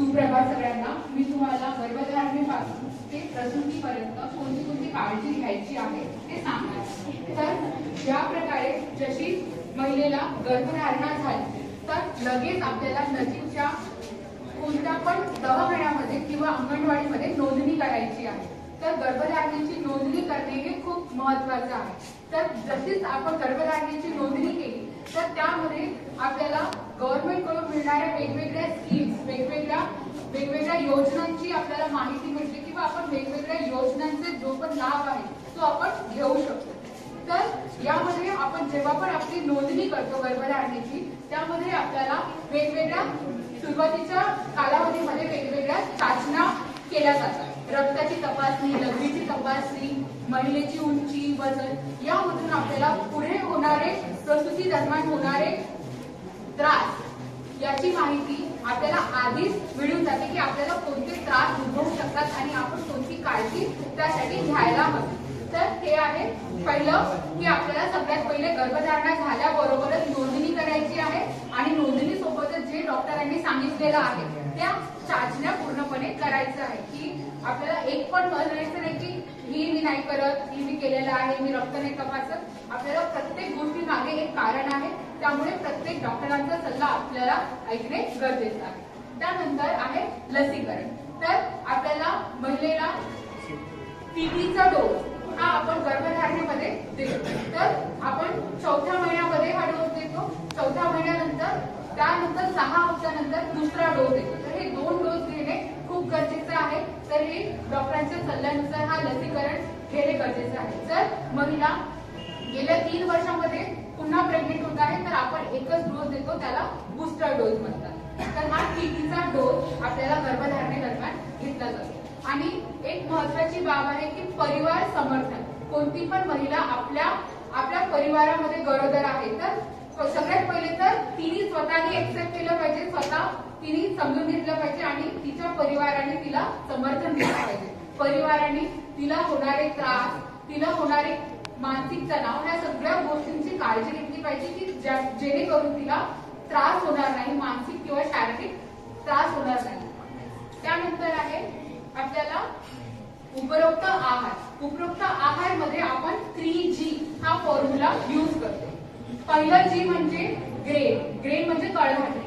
सुप्रभात सगळ्यांना। मी तुम्हाला गर्भधारणेपासून ते प्रसूतीपर्यंत कोणती कोणती काळजी घ्यायची आहे ते सांगणार। तर ज्या प्रकारे जशी महिलेला गर्भधारणा झाली तर लगेच आपल्याला नजीकच्या कोणत्या पण दवाखान्यामध्ये किंवा अंगणवाडीमध्ये नोंदणी करायची आहे। तर गर्भधारणेची नोंदणी करणे हे खूप महत्त्वाचं आहे। तर जशीच आपण गर्भधारणेची नोंदणी केली तर त्यामध्ये आपल्याला गव्हर्नमेंट कडून मिळणाऱ्या वेगवेगळ्या स्कीम्स वेगवेगळ्या योजनांची आपल्याला माहिती मिळते किंवा आपण वेगवेगळ्या योजनांचे जो पण लाभ आहे तो आपण घेऊ शकतो। तर यामध्ये आपण जेव्हा पण आपली नोंदणी करतो गर्भधारणेची त्यामध्ये आपल्याला वेगवेगळ्या सुरुवातीच्या कालावधीमध्ये वेगवेगळ्या चाचण्या केल्या जातात। रक्ताची तपासणी, लघवीची तपासणी, महिलेची उंची, वजन यामधून आपल्याला पुढे होणारे प्रसूती दरम्यान होणारे त्रास याची माहिती आपल्याला आधीच मिळून जाते की आपल्याला कोणते त्रास उद्भवू शकतात आणि आपण कोणती काळजी त्यासाठी घ्यायला हवी। तर हे आहे पहिलं की आपल्याला सगळ्यात पहिले गर्भधारणा झाल्याबरोबरच नोंदणी करायची आहे आणि नोंदणी सोबतच जे डॉक्टरांनी सांगितलेलं आहे त्या चाचण्या पूर्णपणे करायचं आहे की आपल्याला एक पण म्हणायचं नाही की ही मी नाही करत, ही मी केलेलं आहे, मी रक्त नाही तपासत। आपल्याला प्रत्येक गोष्टी मागे एक कारण आहे, त्यामुळे प्रत्येक डॉक्टरांचा सल्ला आपल्याला ऐकणे गरजेचं आहे। त्यानंतर आहे लसीकरण। तर आपल्याला महिलेला टीटीचा डोस हा आपण गर्भधारणेमध्ये देतो। तर आपण 4थ्या महिन्यामध्ये हा डोस देतो, 4थ्या महिन्यानंतर त्यानंतर 6 हप्त्यानंतर दुसरा डोस देतो। तर हे 2 डोस घेणे खूप गरजेचं आहे। तर हे डॉक्टरांच्या सल्ल्यानुसार हा लसीकरण घेणे गरजेचं आहे। जर महिला गेल्या 3 वर्षांमध्ये पुन्हा प्रेग्नेंट होत आहे तर आपण एकच डोस देतो, त्याला बूस्टर डोस म्हणतात। तर हा टीटीचा डोस आपल्याला गर्भधारणेदरम्यान घेतला जातो। आणि एक महत्त्वाची बाब आहे की परिवार समर्थन। कोणती पण महिला आपल्या परिवारामध्ये गरोदर आहे तर सगळ्यात पहिले तर तिने स्वतःने एक्सेप्ट केलं पाहिजे, स्वतः तिने समजून घेतलं पाहिजे आणि तिच्या परिवाराने तिला समर्थन दिलं पाहिजे। परिवाराने तिला होणारे त्रास, तिला होणारे मानसिक तणाव या सगळ्या गोष्टींची काळजी घेतली पाहिजे की जेणेकरून तिला त्रास होणार नाही, मानसिक किंवा शारीरिक त्रास होणार नाही। त्यानंतर आहे आपल्याला उपरोक्त आहार। उपरोक्त आहार मध्ये आपण 3G हा फॉर्म्युला यूज करतो। पहिलं G म्हणजे ग्रेन म्हणजे कडधान्य।